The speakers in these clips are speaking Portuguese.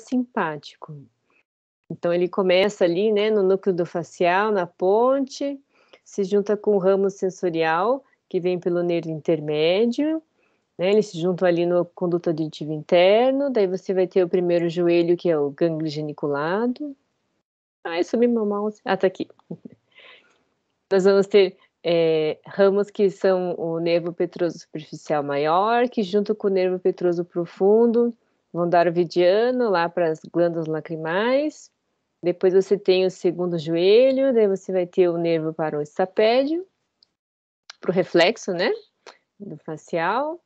parasimpático. Então, ele começa ali, né, no núcleo do facial, na ponte, se junta com o ramo sensorial, que vem pelo nervo intermédio, né, eles se juntam ali no conduto auditivo interno, daí você vai ter o primeiro joelho, que é o gânglio geniculado. Sumiu meu mouse. Tá aqui. Nós vamos ter ramos que são o nervo petroso superficial maior, que junto com o nervo petroso profundo vão dar o vidiano lá para as glândulas lacrimais. Depois você tem o segundo joelho, daí você vai ter o nervo paroestapédio, para o reflexo, né, do facial.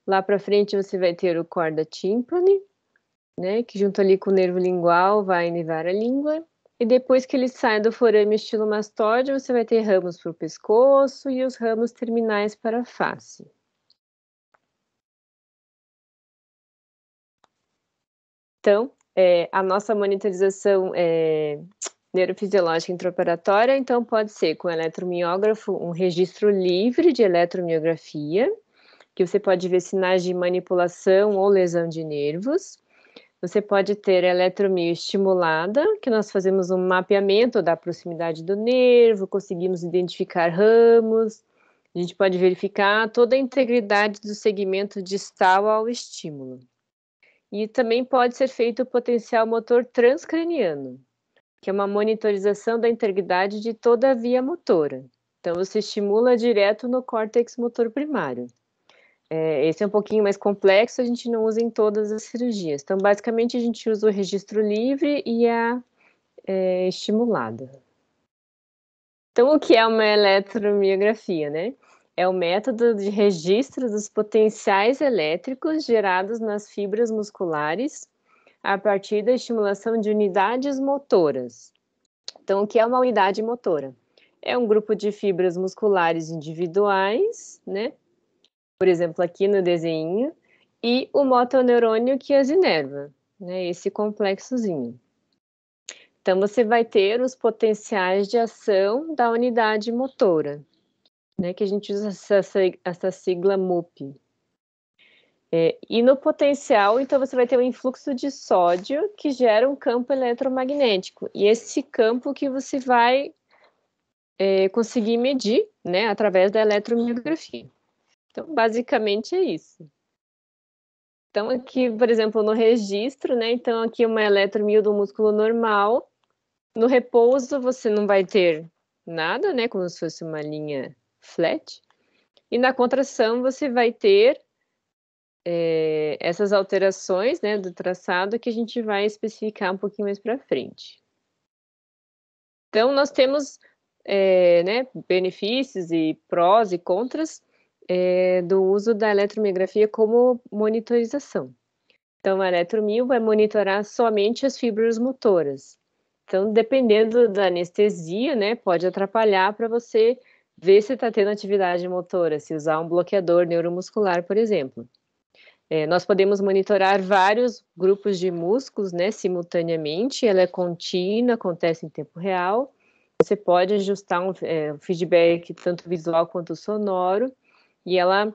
Lá para frente você vai ter o corda tímpani, né, que junto ali com o nervo lingual vai inivar a língua. E depois que ele sai do forame estilomastóide, você vai ter ramos para o pescoço e os ramos terminais para a face. Então, a nossa monitorização neurofisiológica intraoperatória, então, pode ser com eletromiógrafo, um registro livre de eletromiografia, que você pode ver sinais de manipulação ou lesão de nervos. Você pode ter eletromio estimulada, que nós fazemos um mapeamento da proximidade do nervo, conseguimos identificar ramos, a gente pode verificar toda a integridade do segmento distal ao estímulo. E também pode ser feito o potencial motor transcraniano, que é uma monitorização da integridade de toda a via motora. Então, você estimula direto no córtex motor primário. Esse é um pouquinho mais complexo, a gente não usa em todas as cirurgias. Então, basicamente, a gente usa o registro livre e a estimulada. Então, o que é uma eletromiografia, né? É o método de registro dos potenciais elétricos gerados nas fibras musculares a partir da estimulação de unidades motoras. Então, o que é uma unidade motora? É um grupo de fibras musculares individuais, né? Por exemplo, aqui no desenho, e o motoneurônio que as inerva, né? Esse complexozinho. Então, você vai ter os potenciais de ação da unidade motora, né? Que a gente usa essa sigla MUP. E no potencial, então, você vai ter um influxo de sódio que gera um campo eletromagnético. E esse campo que você vai conseguir medir, né? Através da eletromiografia. Então, basicamente é isso. Então, aqui, por exemplo, no registro, né? Então, aqui uma eletromio do músculo normal. No repouso, você não vai ter nada, né? Como se fosse uma linha flat. E na contração, você vai ter essas alterações, né? Do traçado que a gente vai especificar um pouquinho mais para frente. Então, nós temos né, benefícios e prós e contras do uso da eletromiografia como monitorização. Então, a eletromio vai monitorar somente as fibras motoras. Então, dependendo da anestesia, né, pode atrapalhar para você ver se está tendo atividade motora, se usar um bloqueador neuromuscular, por exemplo. Nós podemos monitorar vários grupos de músculos, né, simultaneamente, ela é contínua, acontece em tempo real. Você pode ajustar um feedback tanto visual quanto sonoro, e ela,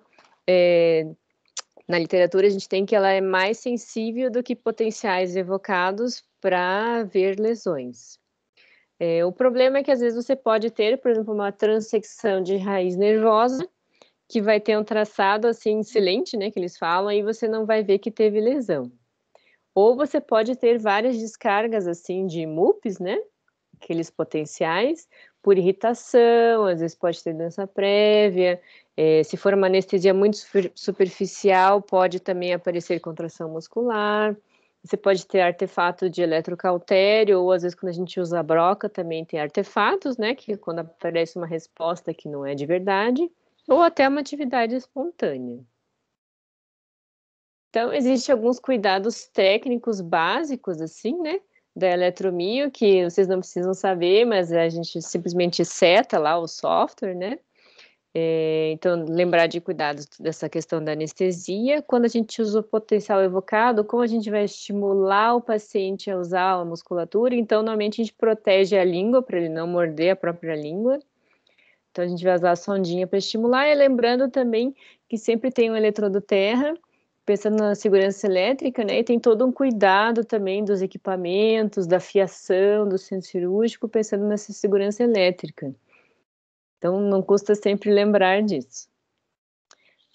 na literatura, a gente tem que ela é mais sensível do que potenciais evocados para ver lesões. O problema é que às vezes você pode ter, por exemplo, uma transecção de raiz nervosa, que vai ter um traçado assim silente, né, que eles falam, e você não vai ver que teve lesão. Ou você pode ter várias descargas assim de MUPs, né, aqueles potenciais, por irritação, às vezes pode ter doença prévia, se for uma anestesia muito superficial, pode também aparecer contração muscular, você pode ter artefato de eletrocautério, ou às vezes quando a gente usa a broca também tem artefatos, né, que quando aparece uma resposta que não é de verdade, ou até uma atividade espontânea. Então, existem alguns cuidados técnicos básicos, assim, né, da eletromio, que vocês não precisam saber, mas a gente simplesmente seta lá o software, né? Então, lembrar de cuidados dessa questão da anestesia. Quando a gente usa o potencial evocado, como a gente vai estimular o paciente a usar a musculatura, então, normalmente a gente protege a língua, para ele não morder a própria língua. Então, a gente vai usar a sondinha para estimular, e lembrando também que sempre tem um eletrodo terra, pensando na segurança elétrica, né, e tem todo um cuidado também dos equipamentos, da fiação, do centro cirúrgico, pensando nessa segurança elétrica. Então, não custa sempre lembrar disso.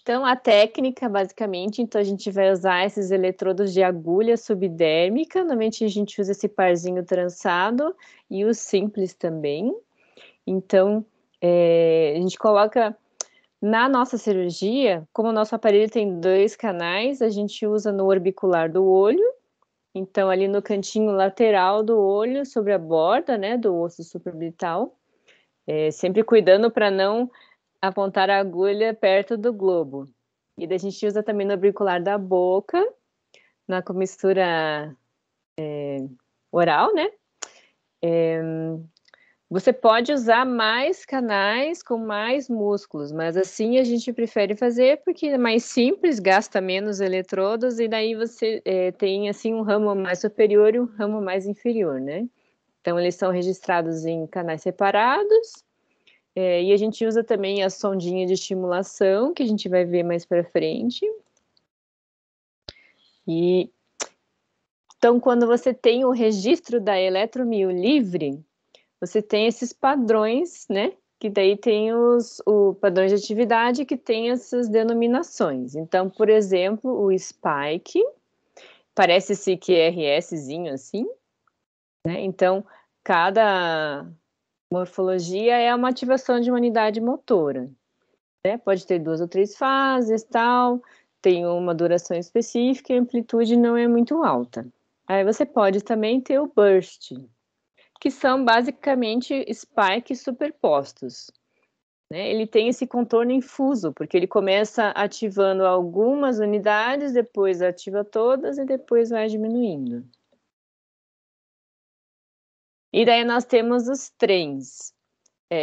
Então, a técnica, basicamente, então a gente vai usar esses eletrodos de agulha subdérmica, normalmente a gente usa esse parzinho trançado e o simples também. Então, a gente coloca na nossa cirurgia, como o nosso aparelho tem 2 canais, a gente usa no orbicular do olho, então ali no cantinho lateral do olho, sobre a borda, né, do osso supraorbital, sempre cuidando para não apontar a agulha perto do globo. E daí a gente usa também no auricular da boca, na comissura oral, né? Você pode usar mais canais com mais músculos, mas assim a gente prefere fazer porque é mais simples, gasta menos eletrodos e daí você tem assim um ramo mais superior e um ramo mais inferior, né? Então eles são registrados em canais separados. E a gente usa também a sondinha de estimulação, que a gente vai ver mais para frente. Então, quando você tem o registro da eletromio livre, você tem esses padrões, né? Que daí tem os padrões de atividade que tem essas denominações. Então, por exemplo, o spike, parece esse QRSzinho assim, né? Então, cada morfologia é uma ativação de uma unidade motora. Né? Pode ter 2 ou 3 fases, tal, tem uma duração específica e a amplitude não é muito alta. Aí você pode também ter o burst, que são basicamente spikes superpostos. Né? Ele tem esse contorno infuso, porque ele começa ativando algumas unidades, depois ativa todas e depois vai diminuindo. E daí nós temos os trens,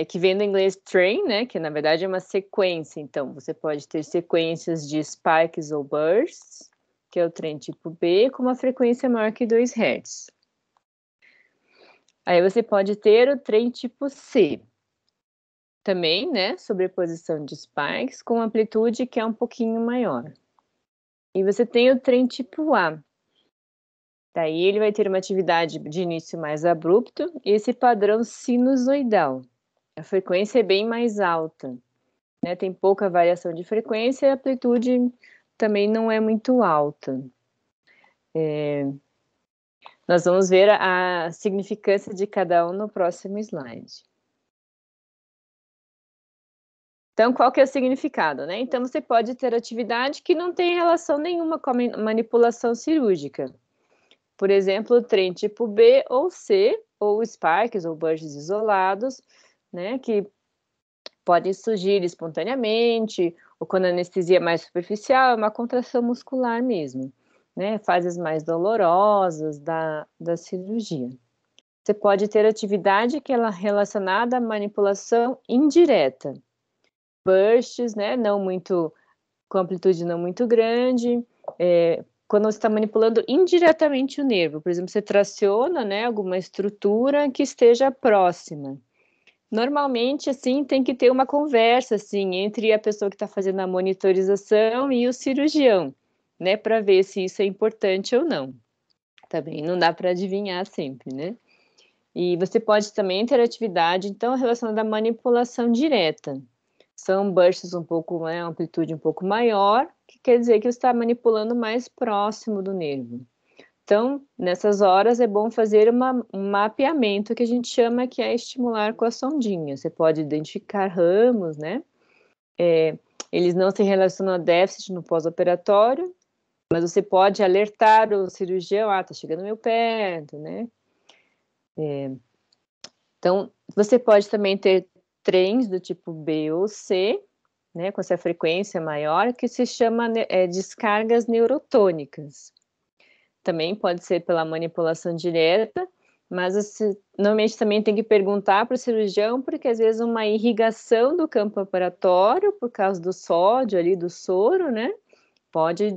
que vem do inglês train, né, que na verdade é uma sequência. Então, você pode ter sequências de spikes ou bursts, que é o trem tipo B, com uma frequência maior que 2 Hz. Aí você pode ter o trem tipo C, também, né, sobreposição de spikes, com amplitude que é um pouquinho maior. E você tem o trem tipo A. Daí ele vai ter uma atividade de início mais abrupto e esse padrão sinusoidal. A frequência é bem mais alta. Né, tem pouca variação de frequência e a amplitude também não é muito alta. Nós vamos ver a significância de cada um no próximo slide. Então, qual que é o significado, né? Então, você pode ter atividade que não tem relação nenhuma com a manipulação cirúrgica. Por exemplo, o trem tipo B ou C, ou spikes ou bursts isolados, né, que podem surgir espontaneamente, ou quando a anestesia é mais superficial, é uma contração muscular mesmo, né? Fases mais dolorosas da cirurgia. Você pode ter atividade que é relacionada à manipulação indireta. Bursts, né? Não muito, com amplitude não muito grande, quando você está manipulando indiretamente o nervo, por exemplo, você traciona, né, alguma estrutura que esteja próxima. Normalmente, assim, tem que ter uma conversa, assim, entre a pessoa que está fazendo a monitorização e o cirurgião, né, para ver se isso é importante ou não. Também não dá para adivinhar sempre, né? E você pode também ter atividade, então, relacionada à manipulação direta. São bursts um pouco, né, amplitude um pouco maior, que quer dizer que você está manipulando mais próximo do nervo. Então, nessas horas é bom fazer um mapeamento que a gente chama que é estimular com a sondinha. Você pode identificar ramos, né? Eles não se relacionam a déficit no pós-operatório, mas você pode alertar o cirurgião, tá chegando meio perto, né? Então, você pode também ter trens do tipo B ou C, né, com essa frequência maior, que se chama descargas neurotônicas. Também pode ser pela manipulação direta, mas normalmente também tem que perguntar para o cirurgião, porque às vezes uma irrigação do campo operatório, por causa do sódio ali, do soro, né, pode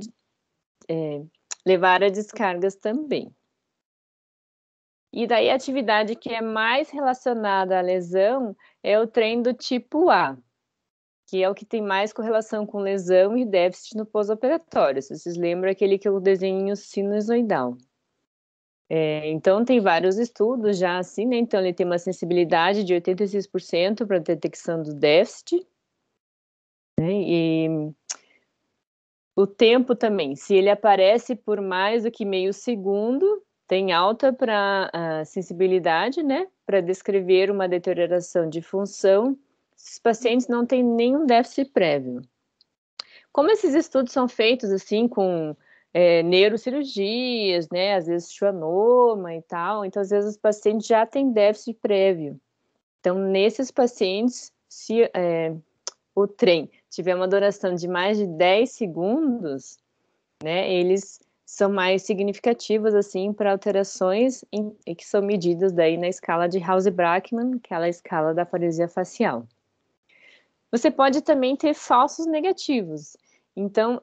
levar a descargas também. E daí a atividade que é mais relacionada à lesão é o trem do tipo A. que é o que tem mais correlação com lesão e déficit no pós-operatório. Se vocês lembram, aquele que é o desenho sinusoidal. Então, tem vários estudos já assim, né? Então, ele tem uma sensibilidade de 86% para detecção do déficit, né? E o tempo também, se ele aparece por mais do que meio segundo, tem alta para sensibilidade, né? Para descrever uma deterioração de função. Esses pacientes não têm nenhum déficit prévio. Como esses estudos são feitos assim com neurocirurgias, né? Às vezes schwannoma e tal, então às vezes os pacientes já têm déficit prévio. Então, nesses pacientes, se o trem tiver uma duração de mais de 10 segundos, né? Eles são mais significativos assim para alterações que são medidas daí na escala de Hause-Brackmann, que é a escala da paresia facial. Você pode também ter falsos negativos. Então,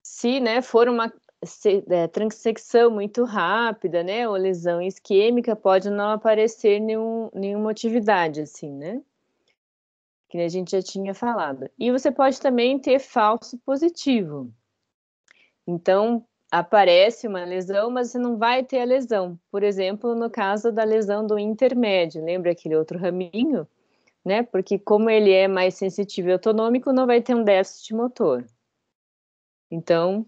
se, né, for uma transecção muito rápida, né, ou lesão isquêmica, pode não aparecer nenhuma atividade, assim, né? Que a gente já tinha falado. E você pode também ter falso positivo. Então, aparece uma lesão, mas você não vai ter a lesão. Por exemplo, no caso da lesão do intermédio, lembra aquele outro raminho? Né? Porque como ele é mais sensitivo e autonômico, não vai ter um déficit motor. Então,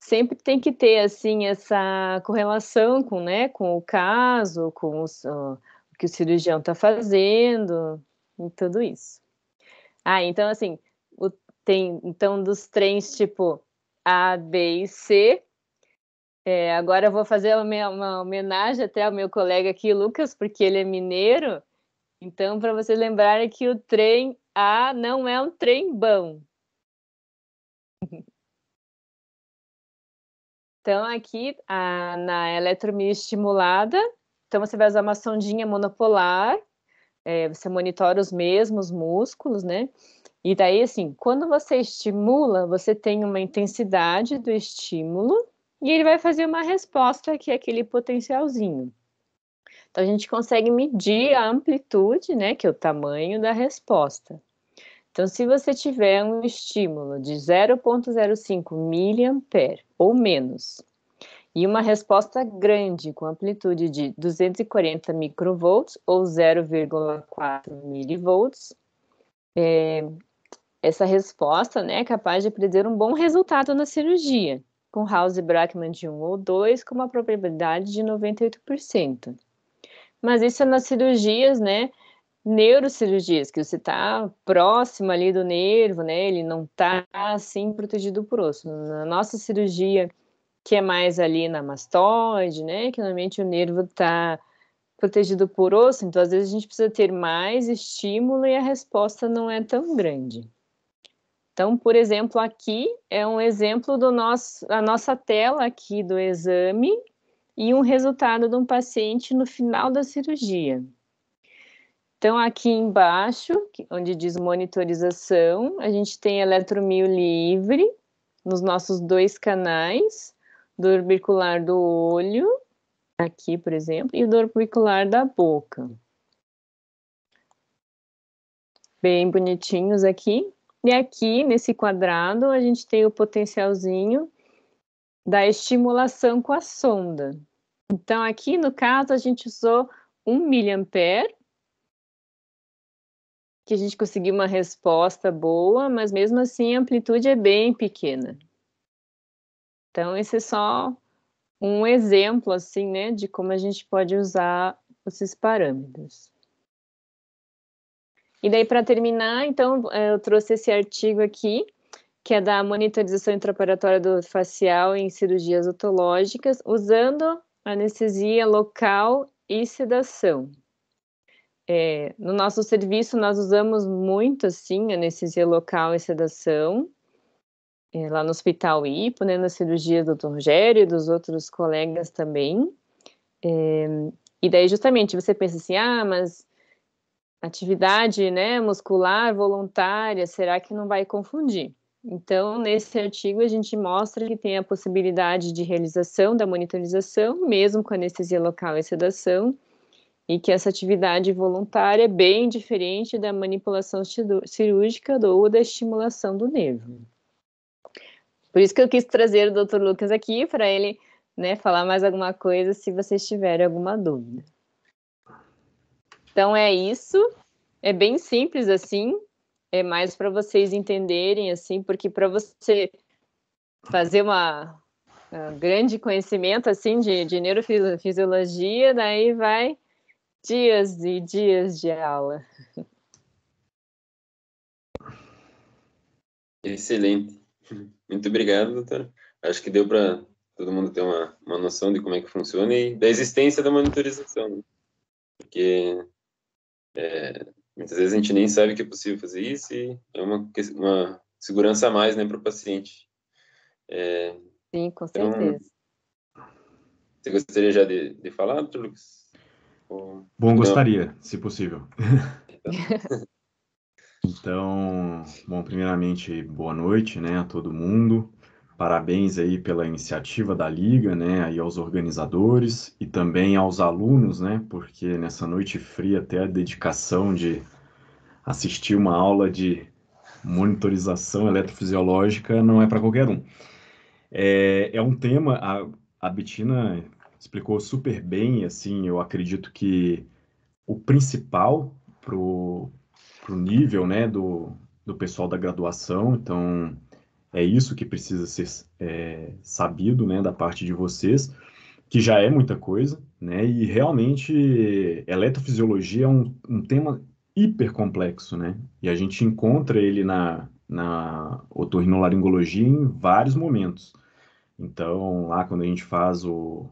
sempre tem que ter, assim, essa correlação com, né, com o caso, com o que o cirurgião está fazendo, e tudo isso. Então, assim, tem, então, dos trens tipo A, B e C. Agora eu vou fazer uma homenagem até ao meu colega aqui, Lucas, porque ele é mineiro. Então, para vocês lembrarem que o trem A não é um trem bom. Então, aqui na eletromioestimulada, então você vai usar uma sondinha monopolar, você monitora os mesmos músculos, né? E daí, assim, quando você estimula, você tem uma intensidade do estímulo e ele vai fazer uma resposta que é aquele potencialzinho. Então, a gente consegue medir a amplitude, né, que é o tamanho da resposta. Então, se você tiver um estímulo de 0,05 miliampere ou menos, e uma resposta grande com amplitude de 240 microvolts ou 0,4 milivolts, essa resposta, né, é capaz de predizer um bom resultado na cirurgia, com Hause-Brackmann de 1 ou 2, com uma probabilidade de 98%. Mas isso é nas cirurgias, né, neurocirurgias, que você está próximo ali do nervo, né, ele não está, assim, protegido por osso. Na nossa cirurgia, que é mais ali na mastoide, né, que normalmente o nervo está protegido por osso, então às vezes a gente precisa ter mais estímulo e a resposta não é tão grande. Então, por exemplo, aqui é um exemplo a nossa tela aqui do exame e um resultado de um paciente no final da cirurgia. Então, aqui embaixo, onde diz monitorização, a gente tem eletromio livre nos nossos 2 canais, do orbicular do olho, aqui, por exemplo, e do orbicular da boca. Bem bonitinhos aqui. E aqui, nesse quadrado, a gente tem o potencialzinho da estimulação com a sonda. Então, aqui, no caso, a gente usou 1 miliampere, que a gente conseguiu uma resposta boa, mas mesmo assim a amplitude é bem pequena. Então, esse é só um exemplo, assim, né, de como a gente pode usar esses parâmetros. E daí, para terminar, então, eu trouxe esse artigo aqui, que é da monitorização intraoperatória do facial em cirurgias otológicas, usando anestesia local e sedação. No nosso serviço, nós usamos muito, assim, anestesia local e sedação, lá no Hospital IPO, né, na cirurgia do Dr. Rogério e dos outros colegas também. E daí, justamente, você pensa assim, mas atividade, né, muscular voluntária, será que não vai confundir? Então, nesse artigo, a gente mostra que tem a possibilidade de realização da monitorização, mesmo com anestesia local e sedação, e que essa atividade voluntária é bem diferente da manipulação cirúrgica ou da estimulação do nervo. Por isso que eu quis trazer o Dr. Lucas aqui, para ele, né, falar mais alguma coisa, se vocês tiverem alguma dúvida. Então é isso, é bem simples assim, é mais para vocês entenderem, assim, porque para você fazer grande conhecimento, assim, de neurofisiologia, daí vai dias e dias de aula. Excelente. Muito obrigado, doutora. Acho que deu para todo mundo ter uma noção de como é que funciona e da existência da monitorização, né? Porque muitas vezes a gente nem sabe que é possível fazer isso e é uma segurança a mais, né, para o paciente. Sim, com Então, certeza. você gostaria já de falar, doutor Lucas? Bom, gostaria, se possível. Então. Então, bom, primeiramente, boa noite, né, a todo mundo. Parabéns aí pela iniciativa da Liga, né, aí aos organizadores e também aos alunos, né, porque nessa noite fria até a dedicação de assistir uma aula de monitorização eletrofisiológica não é para qualquer um. É um tema, a Bettina explicou super bem, assim, eu acredito que o principal pro nível, né, do pessoal da graduação. Então, é isso que precisa ser sabido, né, da parte de vocês, que já é muita coisa, né, e realmente eletrofisiologia é um tema hiper complexo, né, e a gente encontra ele na otorrinolaringologia em vários momentos. Então, lá quando a gente faz o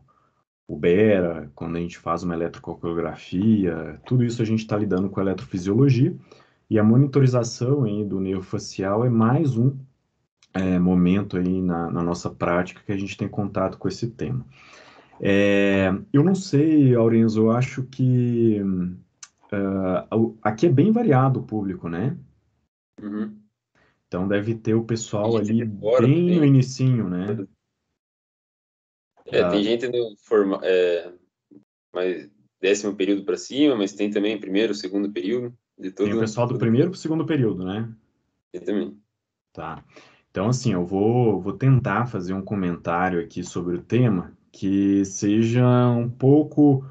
BERA, quando a gente faz uma eletrocoreografia, tudo isso a gente está lidando com a eletrofisiologia, e a monitorização aí do nervo facial é mais um momento aí na nossa prática que a gente tem contato com esse tema. Eu não sei, Aurenzo, eu acho que aqui é bem variado o público, né? Uhum. Então deve ter o pessoal Tem gente ali de fora bem no também. inicinho, né? Tem gente no mais 10º período para cima, mas tem também primeiro, segundo período, de Tem o todo, pessoal do todo primeiro para o segundo período, né? tem também. Tá. Então, assim, eu vou tentar fazer um comentário aqui sobre o tema que seja um pouco,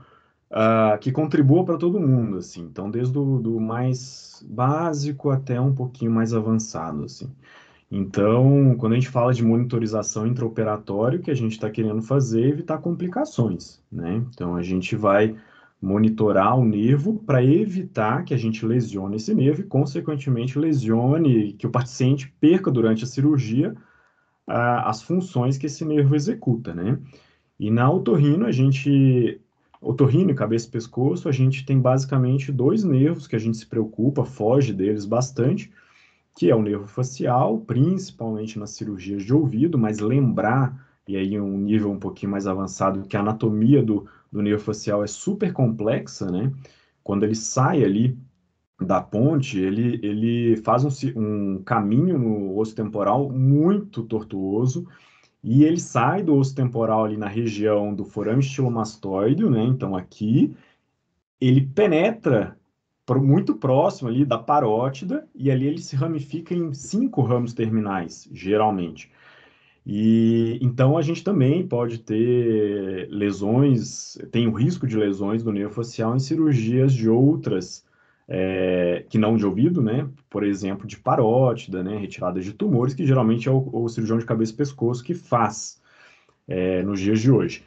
que contribua para todo mundo, assim. Então, desde do mais básico até um pouquinho mais avançado, assim. Então, quando a gente fala de monitorização intraoperatória, o que a gente está querendo fazer é evitar complicações, né? Então, a gente vai monitorar o nervo para evitar que a gente lesione esse nervo e, consequentemente, lesione, que o paciente perca durante a cirurgia as funções que esse nervo executa, né? E na otorrino, cabeça e pescoço, a gente tem basicamente dois nervos que a gente se preocupa, foge deles bastante, que é o nervo facial, principalmente nas cirurgias de ouvido, mas lembrar, e aí um nível um pouquinho mais avançado, que a anatomia do nervo facial é super complexa, né? Quando ele sai ali da ponte, ele faz um caminho no osso temporal muito tortuoso, e ele sai do osso temporal ali na região do forame estilomastoide, né? Então aqui ele penetra muito próximo ali da parótida e ali ele se ramifica em 5 ramos terminais, geralmente. E então a gente também pode ter lesões, tem o risco de lesões do nervo facial em cirurgias de outras, que não de ouvido, né? Por exemplo, de parótida, né? Retirada de tumores, que geralmente é o cirurgião de cabeça e pescoço que faz nos dias de hoje.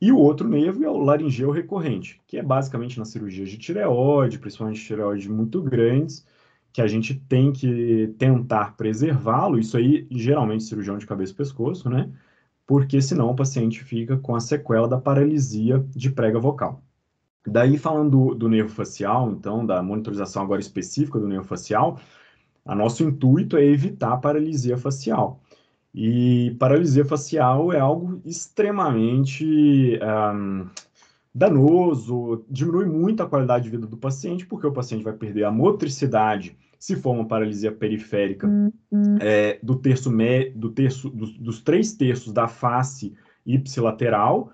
E o outro nervo é o laringeu recorrente, que é basicamente nas cirurgias de tireoide, principalmente tireoide muito grandes, que a gente tem que tentar preservá-lo. Isso aí, geralmente, cirurgião de cabeça e pescoço, né? Porque senão o paciente fica com a sequela da paralisia de prega vocal. Daí, falando do nervo facial, então, da monitorização agora específica do nervo facial, a nosso intuito é evitar a paralisia facial. E paralisia facial é algo extremamente danoso, diminui muito a qualidade de vida do paciente, porque o paciente vai perder a motricidade, se for uma paralisia periférica, dos 3 terços da face ipsilateral,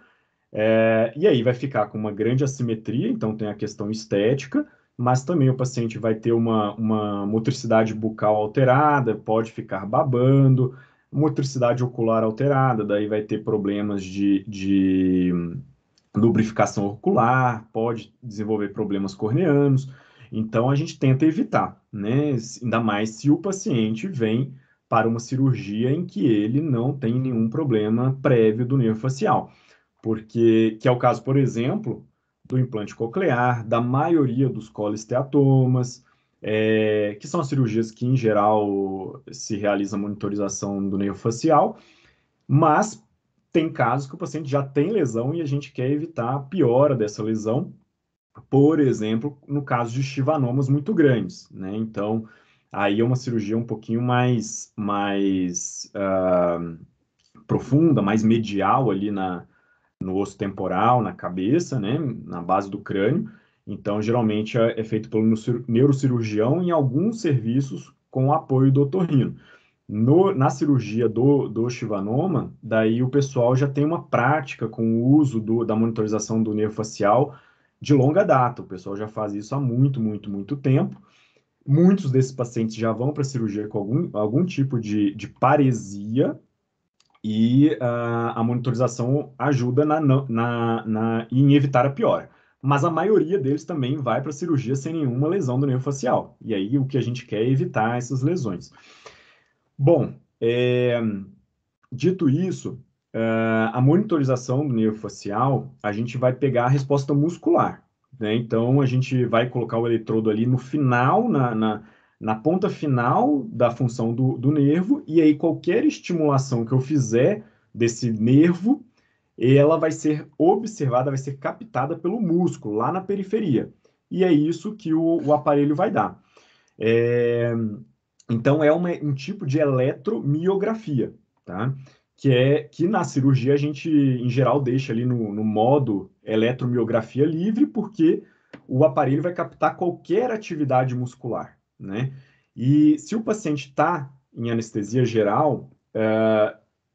E aí vai ficar com uma grande assimetria, então tem a questão estética, mas também o paciente vai ter uma motricidade bucal alterada, pode ficar babando, motricidade ocular alterada, daí vai ter problemas de lubrificação ocular, pode desenvolver problemas corneanos. Então a gente tenta evitar, né? Ainda mais se o paciente vem para uma cirurgia em que ele não tem nenhum problema prévio do nervo facial. Porque, que é o caso, por exemplo, do implante coclear, da maioria dos colisteatomas, que são as cirurgias que, em geral, se realiza a monitorização do nervo facial, mas tem casos que o paciente já tem lesão e a gente quer evitar a piora dessa lesão, por exemplo, no caso de chivanomas muito grandes, né? Então, aí é uma cirurgia um pouquinho mais profunda, mais medial ali no osso temporal, na cabeça, né? Na base do crânio. Então, geralmente é feito pelo neurocirurgião em alguns serviços com o apoio do otorrino. Na cirurgia do chivanoma, daí o pessoal já tem uma prática com o uso da monitorização do nervo facial de longa data. O pessoal já faz isso há muito tempo. Muitos desses pacientes já vão para a cirurgia com algum tipo de paresia e a monitorização ajuda em evitar a piora. Mas a maioria deles também vai para a cirurgia sem nenhuma lesão do nervo facial. E aí o que a gente quer é evitar essas lesões. Bom, dito isso, a monitorização do nervo facial, a gente vai pegar a resposta muscular, né? Então, a gente vai colocar o eletrodo ali no final, na ponta final da função do nervo, e aí qualquer estimulação que eu fizer desse nervo, ela vai ser observada, vai ser captada pelo músculo, lá na periferia. E é isso que o aparelho vai dar. Então, é um tipo de eletromiografia, tá? Que na cirurgia a gente, em geral, deixa ali no modo eletromiografia livre, porque o aparelho vai captar qualquer atividade muscular, né? E se o paciente está em anestesia geral,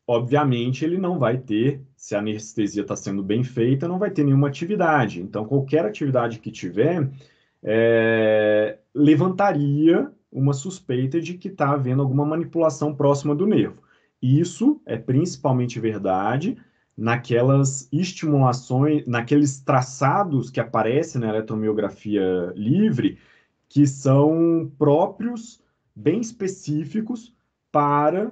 obviamente ele não vai ter, se a anestesia está sendo bem feita, não vai ter nenhuma atividade. Então, qualquer atividade que tiver, levantaria uma suspeita de que está havendo alguma manipulação próxima do nervo. Isso é principalmente verdade naquelas estimulações, naqueles traçados que aparecem na eletromiografia livre, que são próprios, bem específicos, para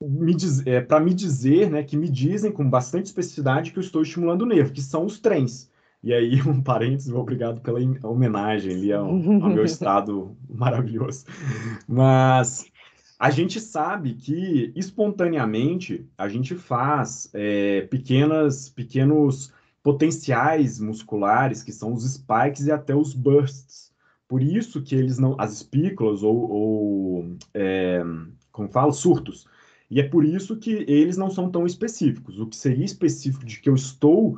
me dizer, né, que me dizem com bastante especificidade que eu estou estimulando o nervo, que são os trens. E aí, um parênteses, obrigado pela homenagem ali ao meu estado maravilhoso. Mas a gente sabe que, espontaneamente, a gente faz pequenos potenciais musculares, que são os spikes e até os bursts. Por isso que eles não... As espículas como fala, surtos. E é por isso que eles não são tão específicos. O que seria específico de que eu estou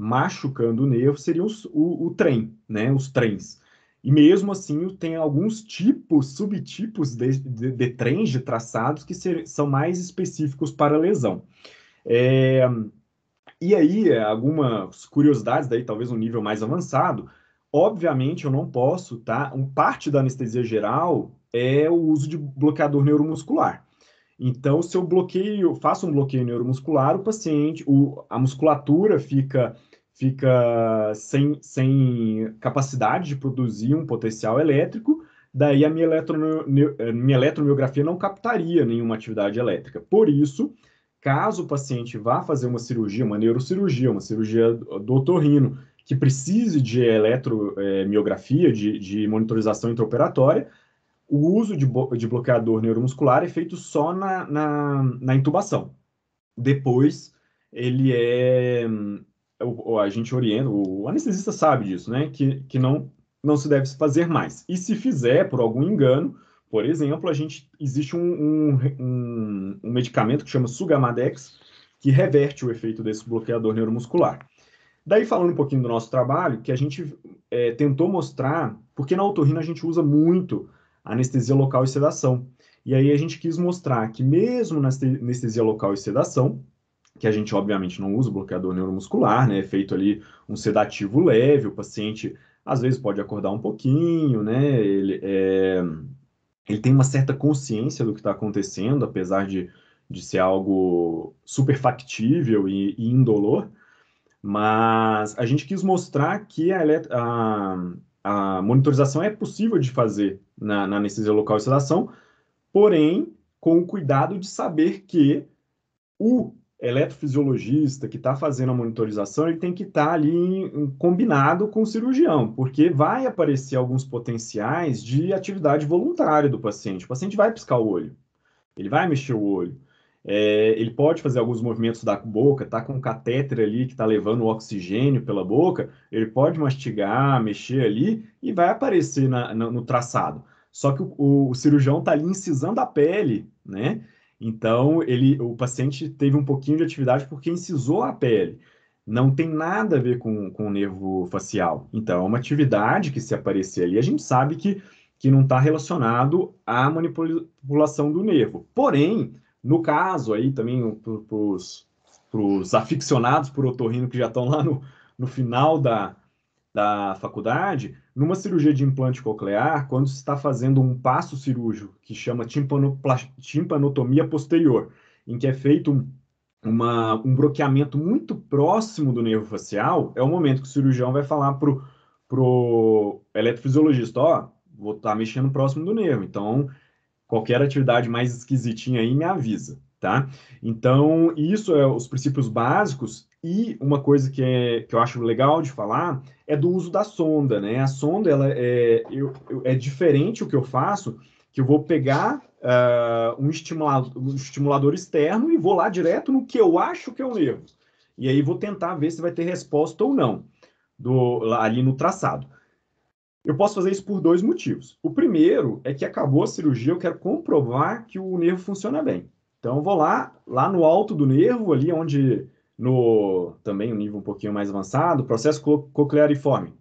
machucando o nervo seria o trem, né? Os trens. E mesmo assim, tem alguns subtipos de trens, de traçados, que são mais específicos para a lesão. E aí, algumas curiosidades, daí talvez um nível mais avançado. Obviamente, eu não posso, tá? Parte da anestesia geral é o uso de bloqueador neuromuscular. Então, se eu faço um bloqueio neuromuscular, o paciente, a musculatura fica sem capacidade de produzir um potencial elétrico, daí a minha eletromiografia não captaria nenhuma atividade elétrica. Por isso, caso o paciente vá fazer uma cirurgia, uma neurocirurgia, uma cirurgia do otorrino, que precise de eletromiografia, de monitorização intraoperatória, o uso de bloqueador neuromuscular é feito só na intubação. Depois, a gente orienta, o anestesista sabe disso, né? Que não se deve fazer mais. E se fizer por algum engano, por exemplo, existe um medicamento que chama Sugamadex, que reverte o efeito desse bloqueador neuromuscular. Daí, falando um pouquinho do nosso trabalho, que a gente tentou mostrar, porque na otorrino a gente usa muito anestesia local e sedação. E aí a gente quis mostrar que mesmo na anestesia local e sedação, que a gente obviamente não usa, bloqueador neuromuscular, né? É feito ali um sedativo leve, o paciente às vezes pode acordar um pouquinho, né? Ele tem uma certa consciência do que está acontecendo, apesar de ser algo super factível e indolor, mas a gente quis mostrar que a monitorização é possível de fazer na anestesia local e sedação, porém com o cuidado de saber que o eletrofisiologista que está fazendo a monitorização, ele tem que estar ali combinado com o cirurgião, porque vai aparecer alguns potenciais de atividade voluntária do paciente. O paciente vai piscar o olho, ele vai mexer o olho, ele pode fazer alguns movimentos da boca, tá com um catéter ali que está levando o oxigênio pela boca, ele pode mastigar, mexer ali e vai aparecer no traçado. Só que o cirurgião está ali incisando a pele, né? Então, o paciente teve um pouquinho de atividade porque incisou a pele. Não tem nada a ver com o nervo facial. Então, é uma atividade que, se aparecer ali, a gente sabe que não está relacionado à manipulação do nervo. Porém, no caso aí também, para os aficionados por otorrino que já estão lá no final da faculdade, numa cirurgia de implante coclear, quando se está fazendo um passo cirúrgico que chama timpanotomia posterior, em que é feito um bloqueamento muito próximo do nervo facial, é o momento que o cirurgião vai falar pro eletrofisiologista, ó, vou estar mexendo próximo do nervo, então qualquer atividade mais esquisitinha aí me avisa, tá? Então, isso é os princípios básicos, e uma coisa que eu acho legal de falar é do uso da sonda, né? A sonda, ela é diferente o que eu faço, que eu vou pegar um estimulador externo e vou lá direto no que eu acho que é o nervo. E aí vou tentar ver se vai ter resposta ou não ali no traçado. Eu posso fazer isso por dois motivos. O primeiro é que acabou a cirurgia, eu quero comprovar que o nervo funciona bem. Então, eu vou lá no alto do nervo, ali onde, também um nível um pouquinho mais avançado, processo cocleariforme.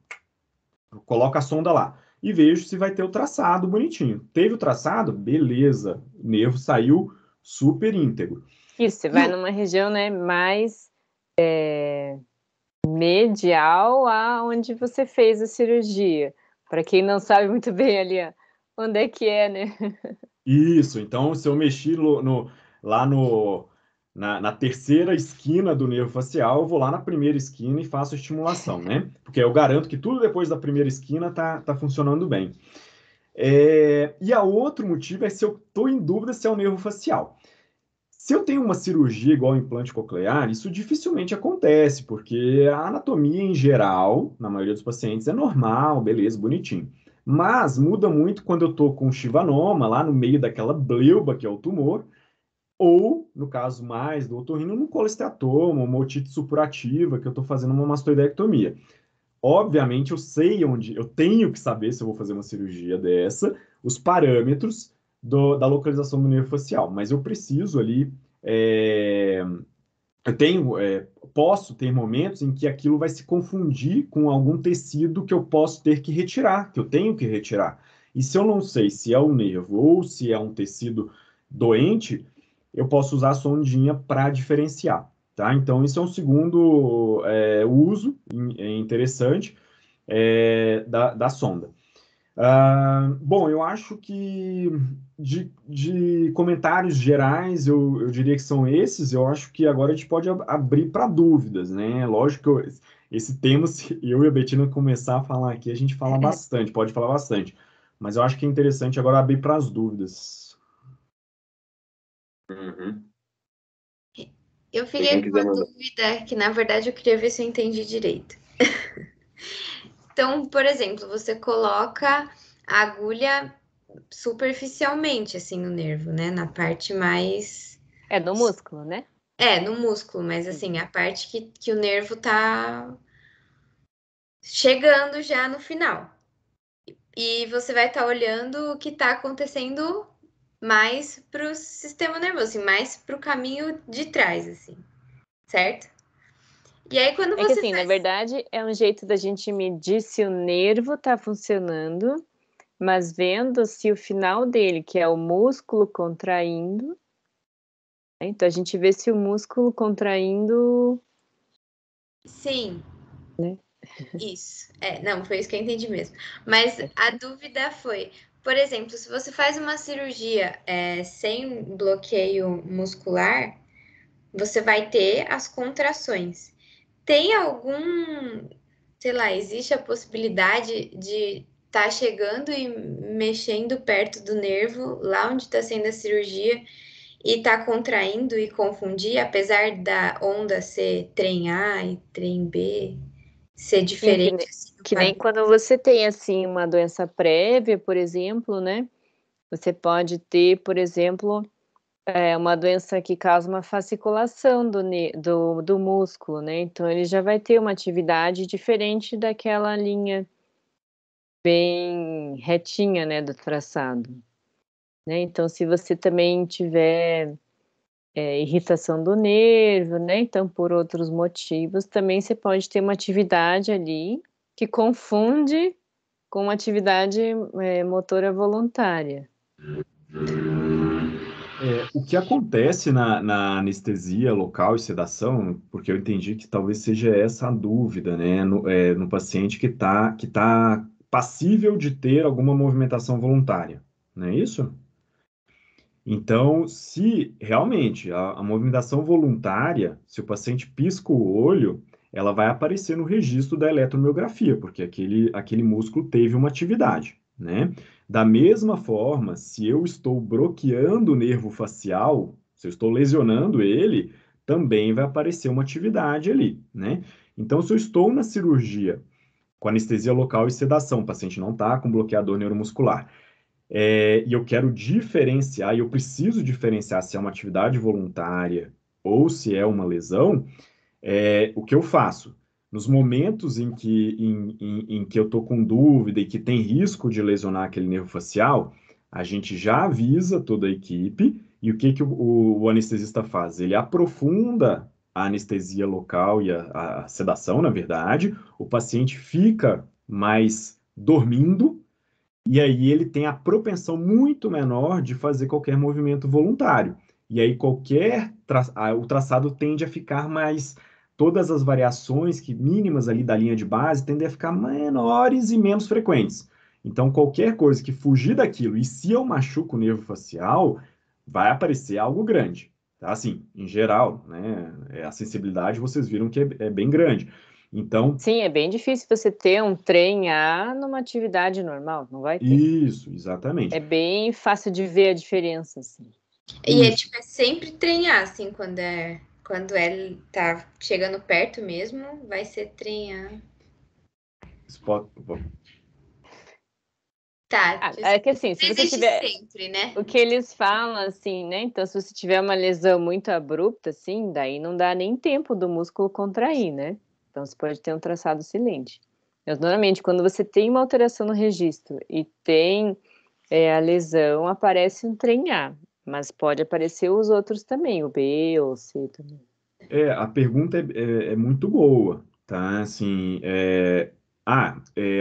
Coloco a sonda lá e vejo se vai ter o traçado bonitinho. Teve o traçado? Beleza. O nervo saiu super íntegro. Isso, você vai numa região, né, mais medial a onde você fez a cirurgia. Para quem não sabe muito bem ali, ó, onde é que é, né? Isso, então se eu mexi lá na terceira esquina do nervo facial, eu vou lá na primeira esquina e faço a estimulação, né? Porque eu garanto que tudo depois da primeira esquina tá funcionando bem. E a outro motivo é se eu estou em dúvida se é o nervo facial. Se eu tenho uma cirurgia igual ao implante coclear, isso dificilmente acontece, porque a anatomia em geral, na maioria dos pacientes, é normal, beleza, bonitinho. Mas muda muito quando eu estou com chivanoma, lá no meio daquela bleuba que é o tumor, ou, no caso mais do otorrino, no colesteatoma, uma otite supurativa, que eu estou fazendo uma mastoidectomia. Obviamente, eu sei onde, eu tenho que saber se eu vou fazer uma cirurgia dessa, os parâmetros da localização do nervo facial, mas eu preciso ali, eu posso ter momentos em que aquilo vai se confundir com algum tecido que eu posso ter que retirar, que eu tenho que retirar. E se eu não sei se é o nervo ou se é um tecido doente, eu posso usar a sondinha para diferenciar, tá? Então, isso é um segundo uso interessante da sonda. Bom, eu acho que de comentários gerais, eu diria que são esses. Eu acho que agora a gente pode abrir para dúvidas, né? Lógico que esse tema, se eu e a Betina começar a falar aqui, a gente fala bastante, pode falar bastante. Mas eu acho que é interessante agora abrir para as dúvidas. Uhum. Eu fiquei com uma dúvida que, na verdade, eu queria ver se eu entendi direito. Então, por exemplo, você coloca a agulha superficialmente, assim, no nervo, né? Na parte mais... É do músculo, né? no músculo, mas assim, a parte que o nervo tá chegando já no final. E você vai estar olhando o que tá acontecendo mais pro sistema nervoso, assim, mais pro caminho de trás, assim, certo? E aí, quando É que assim, na verdade, é um jeito da gente medir se o nervo tá funcionando, mas vendo se o final dele, que é o músculo contraindo, Então, a gente vê se o músculo contraindo... Sim. Né? Isso. Não, foi isso que eu entendi mesmo. Mas a dúvida foi, por exemplo, se você faz uma cirurgia sem bloqueio muscular, você vai ter as contrações. Tem algum, sei lá, existe a possibilidade de estar chegando e mexendo perto do nervo, lá onde está sendo a cirurgia, e tá contraindo e confundir, apesar da onda ser trem A e trem B ser diferente assim, que nem quando você tem assim uma doença prévia, por exemplo, né? Você pode ter, por exemplo, uma doença que causa uma fasciculação do músculo, né? Então ele já vai ter uma atividade diferente daquela linha bem retinha, né, do traçado, né? Então se você também tiver irritação do nervo, né? Então, por outros motivos, também você pode ter uma atividade ali que confunde com uma atividade motora voluntária. O que acontece na anestesia local e sedação, porque eu entendi que talvez seja essa a dúvida, né, no paciente que tá passível de ter alguma movimentação voluntária, não é isso? Então, se realmente a movimentação voluntária, se o paciente pisca o olho, ela vai aparecer no registro da eletromiografia, porque aquele músculo teve uma atividade, né? Da mesma forma, se eu estou bloqueando o nervo facial, se eu estou lesionando ele, também vai aparecer uma atividade ali, né? Então, se eu estou na cirurgia com anestesia local e sedação, o paciente não está com bloqueador neuromuscular, e eu quero diferenciar, e eu preciso diferenciar se é uma atividade voluntária ou se é uma lesão, o que eu faço? Nos momentos em que eu estou com dúvida e que tem risco de lesionar aquele nervo facial, a gente já avisa toda a equipe, e o que o anestesista faz? Ele aprofunda a anestesia local e a sedação, na verdade, o paciente fica mais dormindo, e aí ele tem a propensão muito menor de fazer qualquer movimento voluntário. E aí o traçado tende a ficar mais, todas as variações que mínimas ali da linha de base tendem a ficar menores e menos frequentes. Então qualquer coisa que fugir daquilo, e se eu machuco o nervo facial, vai aparecer algo grande. Tá? Assim, em geral, né? A sensibilidade vocês viram que é bem grande. Então, sim, é bem difícil você ter um trem A numa atividade normal, não vai ter. isso, exatamente. É bem fácil de ver a diferença, assim. E é sempre treinar, assim, quando tá chegando perto mesmo, vai ser treinar. Tá. É que assim, se você tiver... sempre, né? O que eles falam, assim, né? Então, se você tiver uma lesão muito abrupta, assim, daí não dá nem tempo do músculo contrair, né? Então, você pode ter um traçado silente. Mas, normalmente, quando você tem uma alteração no registro e tem a lesão, aparece um trem A, mas pode aparecer os outros também, o B ou o C também. A pergunta é muito boa, tá? Assim,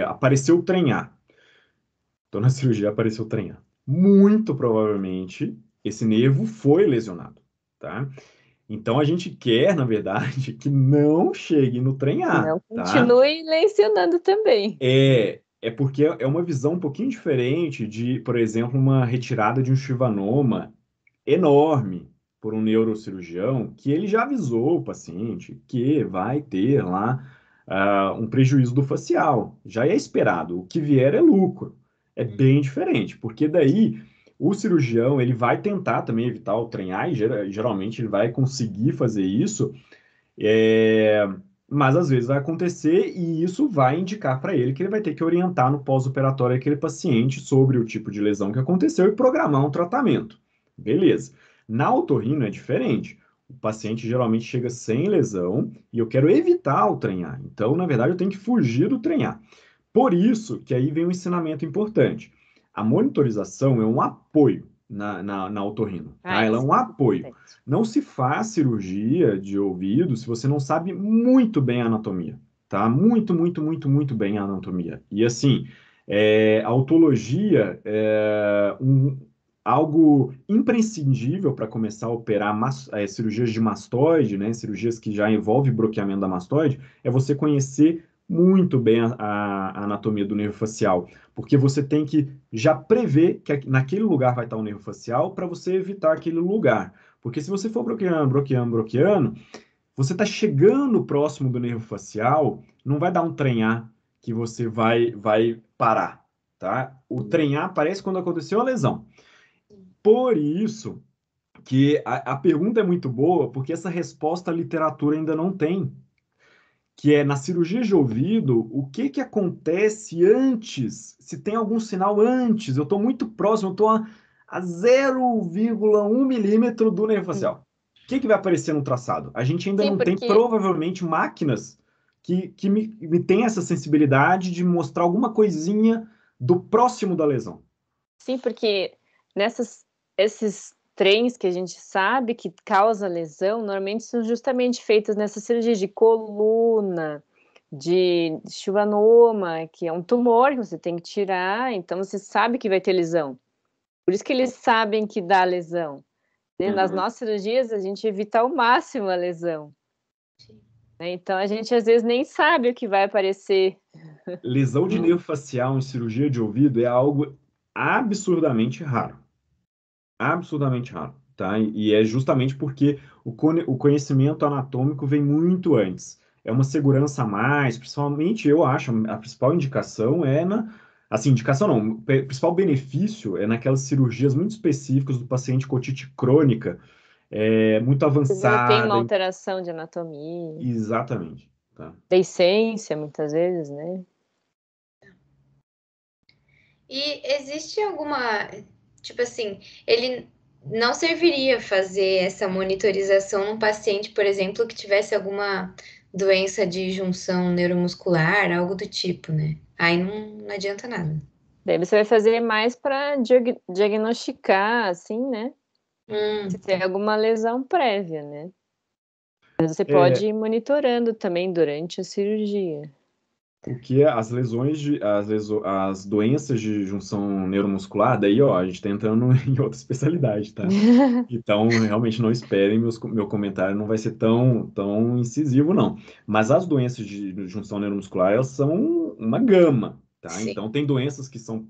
apareceu o trem A. Tô na cirurgia, apareceu o trem A. Muito provavelmente, esse nervo foi lesionado, tá? Então, a gente quer, na verdade, que não chegue no trem A, Não, tá? continue lesionando também. É porque é uma visão um pouquinho diferente de, por exemplo, uma retirada de um chivanoma enorme por um neurocirurgião, que ele já avisou o paciente que vai ter lá um prejuízo do facial. Já é esperado. O que vier é lucro. É bem diferente, porque daí o cirurgião ele vai tentar também evitar o trem A, e geralmente ele vai conseguir fazer isso, mas às vezes vai acontecer e isso vai indicar para ele que ele vai ter que orientar no pós-operatório aquele paciente sobre o tipo de lesão que aconteceu e programar um tratamento. Beleza. Na otorrino é diferente. O paciente geralmente chega sem lesão e eu quero evitar o trem A. Então, na verdade, eu tenho que fugir do trem A. Por isso que aí vem um ensinamento importante. A monitorização é um apoio na otorrino, tá? Ela é um apoio. Não se faz cirurgia de ouvido se você não sabe muito bem a anatomia, tá? Muito, muito, muito, muito bem a anatomia. E assim, a otologia, algo imprescindível para começar a operar cirurgias de mastoide, né, cirurgias que já envolvem bloqueamento da mastoide, é você conhecer muito bem a anatomia do nervo facial, porque você tem que já prever que naquele lugar vai estar o nervo facial para você evitar aquele lugar. Porque se você for bloqueando, você está chegando próximo do nervo facial, não vai dar um trenhar que você vai parar, tá? O trenhar aparece quando aconteceu a lesão. Por isso que a pergunta é muito boa, porque essa resposta a literatura ainda não tem, que é na cirurgia de ouvido, o que que acontece antes? Se tem algum sinal antes? Eu estou muito próximo, eu estou a 0,1 milímetro do nervo facial. O que que vai aparecer no traçado? A gente ainda não tem, provavelmente, máquinas que me tem essa sensibilidade de mostrar alguma coisinha do próximo da lesão. Sim, porque esses trens que a gente sabe que causa lesão, normalmente são justamente feitos nessa cirurgia de coluna, de schwannoma, que é um tumor que você tem que tirar, então você sabe que vai ter lesão. Por isso que eles sabem que dá lesão. Nas nossas cirurgias, a gente evita ao máximo a lesão. Então, a gente às vezes nem sabe o que vai aparecer. Lesão de nervo facial em cirurgia de ouvido é algo absurdamente raro. Absurdamente raro, tá? E é justamente porque o conhecimento anatômico vem muito antes. É uma segurança a mais, principalmente eu acho, a principal indicação é assim, indicação não, o principal benefício é naquelas cirurgias muito específicas do paciente com otite crônica, muito Não tem uma avançada. alteração de anatomia. Exatamente, tá? Deiscência, muitas vezes, né? E existe alguma, tipo assim, ele não serviria fazer essa monitorização num paciente, por exemplo, que tivesse alguma doença de junção neuromuscular, algo do tipo, né? Aí não adianta nada. Daí você vai fazer mais para diagnosticar, assim, né? Se tem alguma lesão prévia, né? Mas você pode ir monitorando também durante a cirurgia. O que é as as doenças de junção neuromuscular, daí, ó, a gente tá entrando em outra especialidade, tá? Então, realmente não esperem, meu comentário não vai ser tão incisivo, não. Mas as doenças de junção neuromuscular, elas são uma gama, tá? Sim. Então, tem doenças que são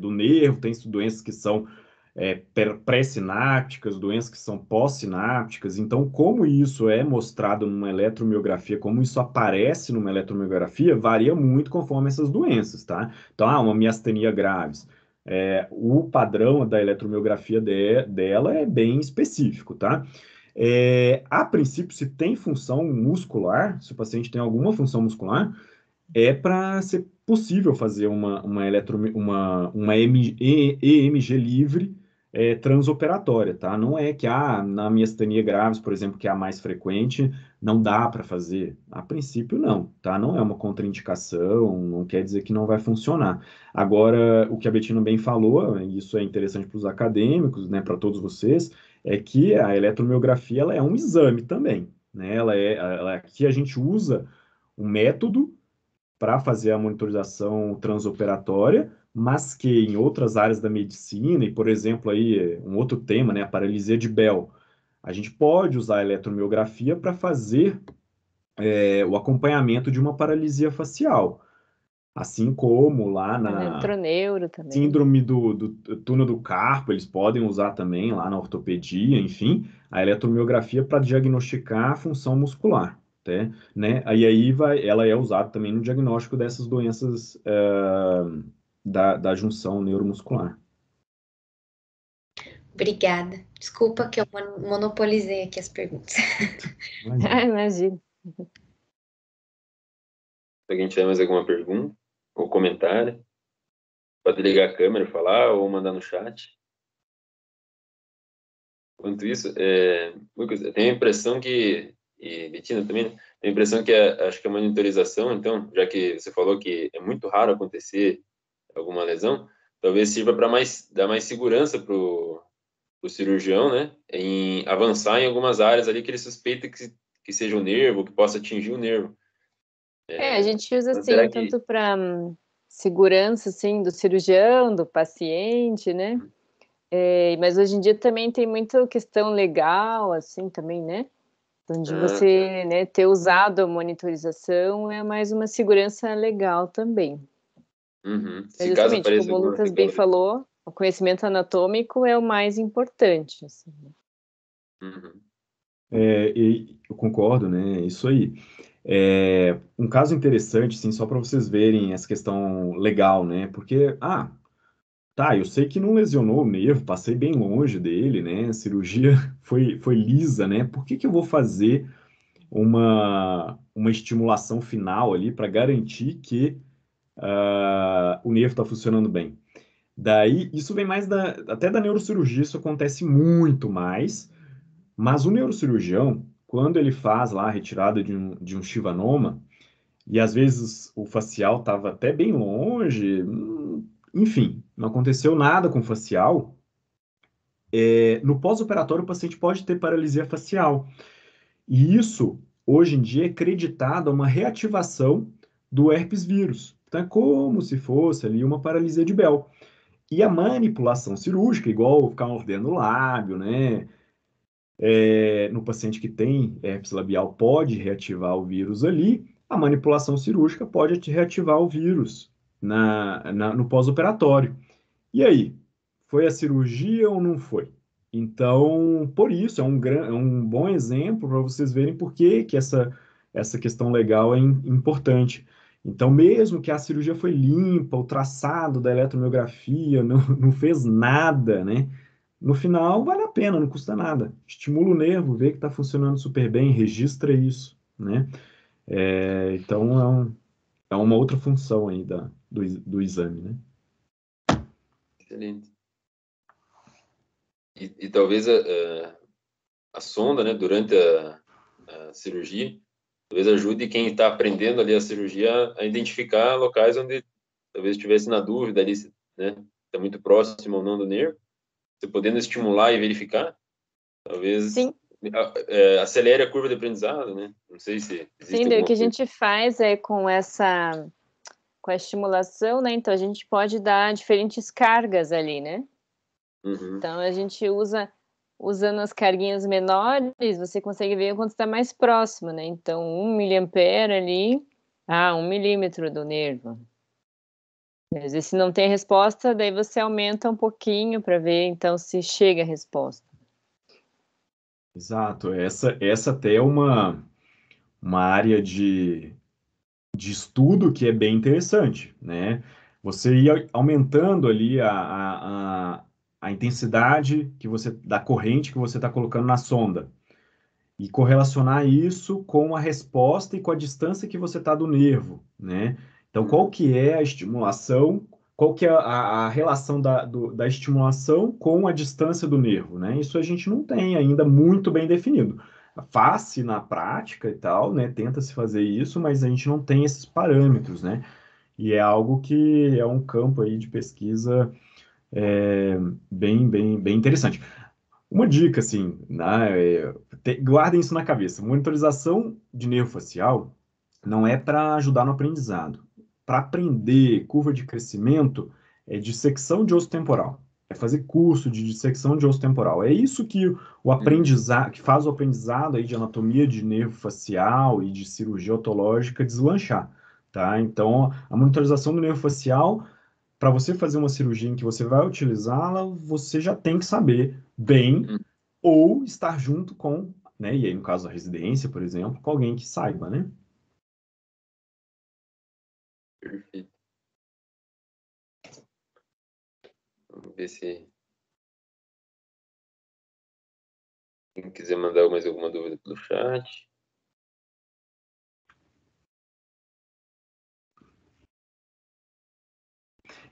do nervo, tem doenças que são pré-sinápticas, doenças que são pós-sinápticas. Então, como isso é mostrado numa eletromiografia, como isso aparece numa eletromiografia, varia muito conforme essas doenças, tá? Então, uma miastenia graves. O padrão da eletromiografia dela é bem específico, tá? A princípio, se tem função muscular, se o paciente tem alguma função muscular, é para ser possível fazer uma EMG livre transoperatória, tá? Não é que na miastenia graves, por exemplo, que é a mais frequente, não dá para fazer. A princípio, não, tá? Não é uma contraindicação, não quer dizer que não vai funcionar. Agora, o que a Betina bem falou, e isso é interessante para os acadêmicos, né, para todos vocês, é que a eletromiografia ela é um exame também, né? Aqui a gente usa um método para fazer a monitorização transoperatória, mas que em outras áreas da medicina, e por exemplo aí um outro tema, né, a paralisia de Bell, a gente pode usar a eletromiografia para fazer o acompanhamento de uma paralisia facial, assim como lá na Eletroneuro também. síndrome do túnel do carpo, eles podem usar também lá na ortopedia, enfim, a eletromiografia para diagnosticar a função muscular. Né? Aí ela é usada também no diagnóstico dessas doenças da junção neuromuscular. Obrigada. Desculpa que eu monopolizei aqui as perguntas. Imagina. Se alguém tiver mais alguma pergunta ou comentário, pode ligar a câmera e falar ou mandar no chat. Enquanto isso, Lucas, eu tenho a impressão que, e Betina também, né? Tenho a impressão que acho que a monitorização, então, já que você falou que é muito raro acontecer alguma lesão, talvez sirva para dar mais segurança para o cirurgião, né? Em avançar em algumas áreas ali que ele suspeita que seja o nervo, que possa atingir o nervo. A gente usa assim, tanto para segurança assim, do cirurgião, do paciente, né? Mas hoje em dia também tem muita questão legal, assim, também, né? Onde você, né, ter usado a monitorização é mais uma segurança legal também. Uhum. Mas Se caso justamente, apareça como o alguma Lucas bem sequela. falou, o conhecimento anatômico é o mais importante. Assim. Uhum. E eu concordo, né? Isso aí. Um caso interessante, assim, só para vocês verem essa questão legal, né? Porque, tá, eu sei que não lesionou o nervo, passei bem longe dele, né? A cirurgia foi lisa, né? Por que que eu vou fazer uma estimulação final ali para garantir que o nervo está funcionando bem? Daí, isso vem mais até da neurocirurgia, isso acontece muito mais, mas o neurocirurgião, quando ele faz lá a retirada de um chivanoma, e às vezes o facial estava até bem longe, enfim, não aconteceu nada com o facial, no pós-operatório o paciente pode ter paralisia facial. E isso, hoje em dia, é acreditado a uma reativação do herpes vírus. Então, é como se fosse ali uma paralisia de Bell. E a manipulação cirúrgica, igual ficar mordendo o lábio, né? No paciente que tem herpes labial, pode reativar o vírus ali. A manipulação cirúrgica pode reativar o vírus no pós-operatório. E aí? Foi a cirurgia ou não foi? Então, por isso, é um bom exemplo para vocês verem por que essa questão legal é importante. Então, mesmo que a cirurgia foi limpa, o traçado da eletromiografia não fez nada, né? No final, vale a pena, não custa nada. Estimula o nervo, vê que está funcionando super bem, registra isso, né? Então, é uma outra função aí do exame, né? Excelente. E talvez a sonda, né, durante a cirurgia, talvez ajude quem está aprendendo ali a cirurgia a identificar locais onde talvez estivesse na dúvida ali, né, está muito próximo ou não do nervo, você podendo estimular e verificar, talvez Sim. acelere a curva de aprendizado, né? Não sei se existe Sim, daí o alguma que a coisa. gente faz com a estimulação, né? Então a gente pode dar diferentes cargas ali, né? Uhum. Então a gente usando as carguinhas menores, você consegue ver quando está mais próximo, né? Então 1 miliampere ali, 1 milímetro do nervo. Às vezes se não tem resposta, daí você aumenta um pouquinho para ver então se chega a resposta. Exato, essa até é uma área de estudo que é bem interessante, né? Você ir aumentando ali a intensidade da corrente que você está colocando na sonda e correlacionar isso com a resposta e com a distância que você está do nervo, né? Então, qual que é a estimulação, qual que é a relação da estimulação com a distância do nervo, né? Isso a gente não tem ainda muito bem definido. Faz-se na prática e tal, né? Tenta-se fazer isso, mas a gente não tem esses parâmetros, né? E é algo que é um campo aí de pesquisa bem interessante. Uma dica, assim, né, guardem isso na cabeça. Monitorização de nervo facial não é para ajudar no aprendizado. Para aprender curva de crescimento é dissecção de osso temporal. É fazer curso de dissecção de osso temporal. É isso que que faz o aprendizado aí de anatomia de nervo facial e de cirurgia otológica deslanchar, tá? Então, a monitorização do nervo facial para você fazer uma cirurgia em que você vai utilizá-la, você já tem que saber bem ou estar junto com, né? E aí, no caso da residência, por exemplo, com alguém que saiba, né? Perfeito. Vamos ver se quem quiser mandar mais alguma dúvida pelo chat.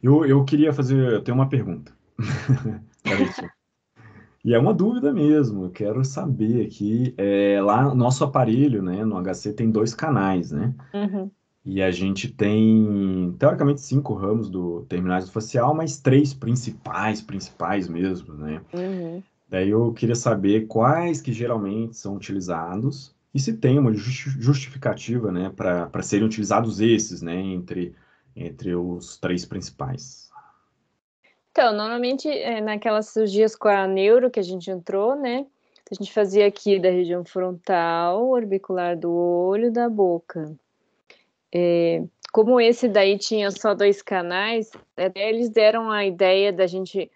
Eu queria eu tenho uma pergunta. E é uma dúvida mesmo, eu quero saber aqui, lá no nosso aparelho, né, no HC tem 2 canais, né? Uhum. E a gente tem, teoricamente, 5 ramos do terminais do facial, mas 3 principais mesmo, né? Uhum. Daí eu queria saber quais que geralmente são utilizados e se tem uma justificativa, né, para serem utilizados esses, né, entre os 3 principais. Então, normalmente, naquelas cirurgias com a neuro que a gente entrou, né? A gente fazia aqui da região frontal, orbicular do olho, da boca. Como esse daí tinha só 2 canais, eles deram a ideia da gente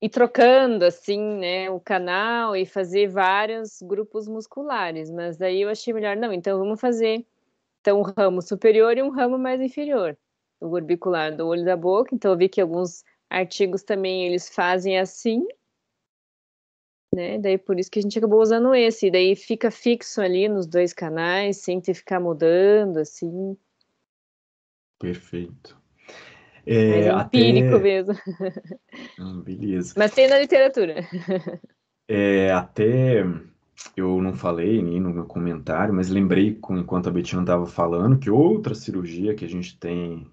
ir trocando, assim, né, o canal e fazer vários grupos musculares. Mas daí eu achei melhor, não, então vamos fazer um ramo superior e um ramo mais inferior. O orbicular do olho da boca. Então eu vi que alguns artigos também eles fazem assim, né? Daí por isso que a gente acabou usando esse. Daí fica fixo ali nos 2 canais, sem ter que ficar mudando, assim. Perfeito. Mais empírico mesmo. Beleza. Mas tem na literatura. Até eu não falei nem no meu comentário, mas lembrei enquanto a Betina estava falando que outra cirurgia que a gente tem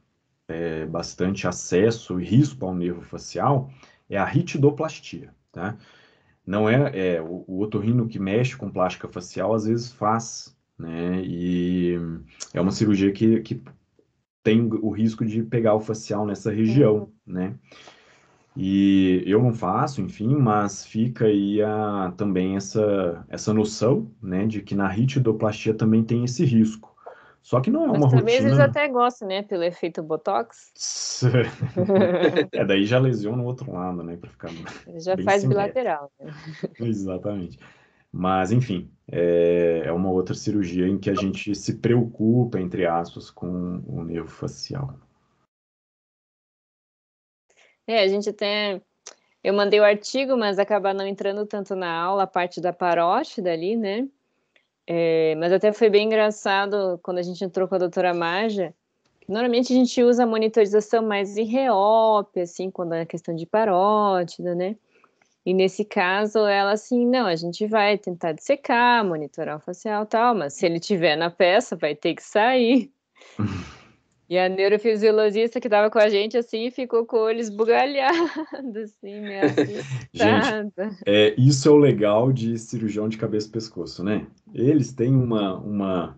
bastante acesso e risco ao nervo facial é a ritidoplastia, tá? Não o otorrino que mexe com plástica facial às vezes faz, né? E é uma cirurgia que tem o risco de pegar o facial nessa região, né? E eu não faço, enfim, mas fica aí também essa noção, né, de que na ritidoplastia também tem esse risco. Só que não é Mas uma também às vezes eu rotina. até gosto, né? Pelo efeito Botox. Daí já lesiona o outro lado, né, para ficar Já bem faz simétrico. bilateral, né? Exatamente. Mas, enfim, é uma outra cirurgia em que a gente se preocupa, entre aspas, com o nervo facial. A gente até. Eu mandei o artigo, mas acaba não entrando tanto na aula, a parte da parótida ali, né? Mas até foi bem engraçado quando a gente entrou com a doutora Marja. Normalmente a gente usa a monitorização mais em reop, assim, quando é questão de parótida, né? E nesse caso, ela assim, não, a gente vai tentar dissecar, monitorar o facial e tal, mas se ele tiver na peça, vai ter que sair. E a neurofisiologista que estava com a gente, assim, ficou com o olho esbugalhado, assim, meio Gente, assustada. isso é o legal de cirurgião de cabeça e pescoço, né? Eles têm uma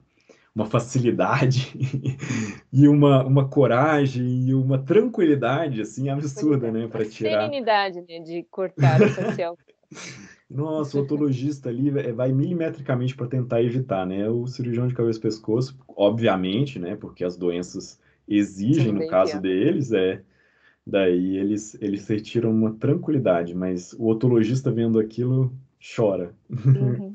facilidade e uma coragem e uma tranquilidade, assim, absurda, né? Uma Para tirar. serenidade, né, de cortar o facial. Nossa, o otologista ali vai milimetricamente para tentar evitar, né? O cirurgião de cabeça e pescoço, obviamente, né? Porque as doenças exigem, São no bem caso pior. deles, daí eles retiram uma tranquilidade, mas o otologista vendo aquilo chora. Uhum.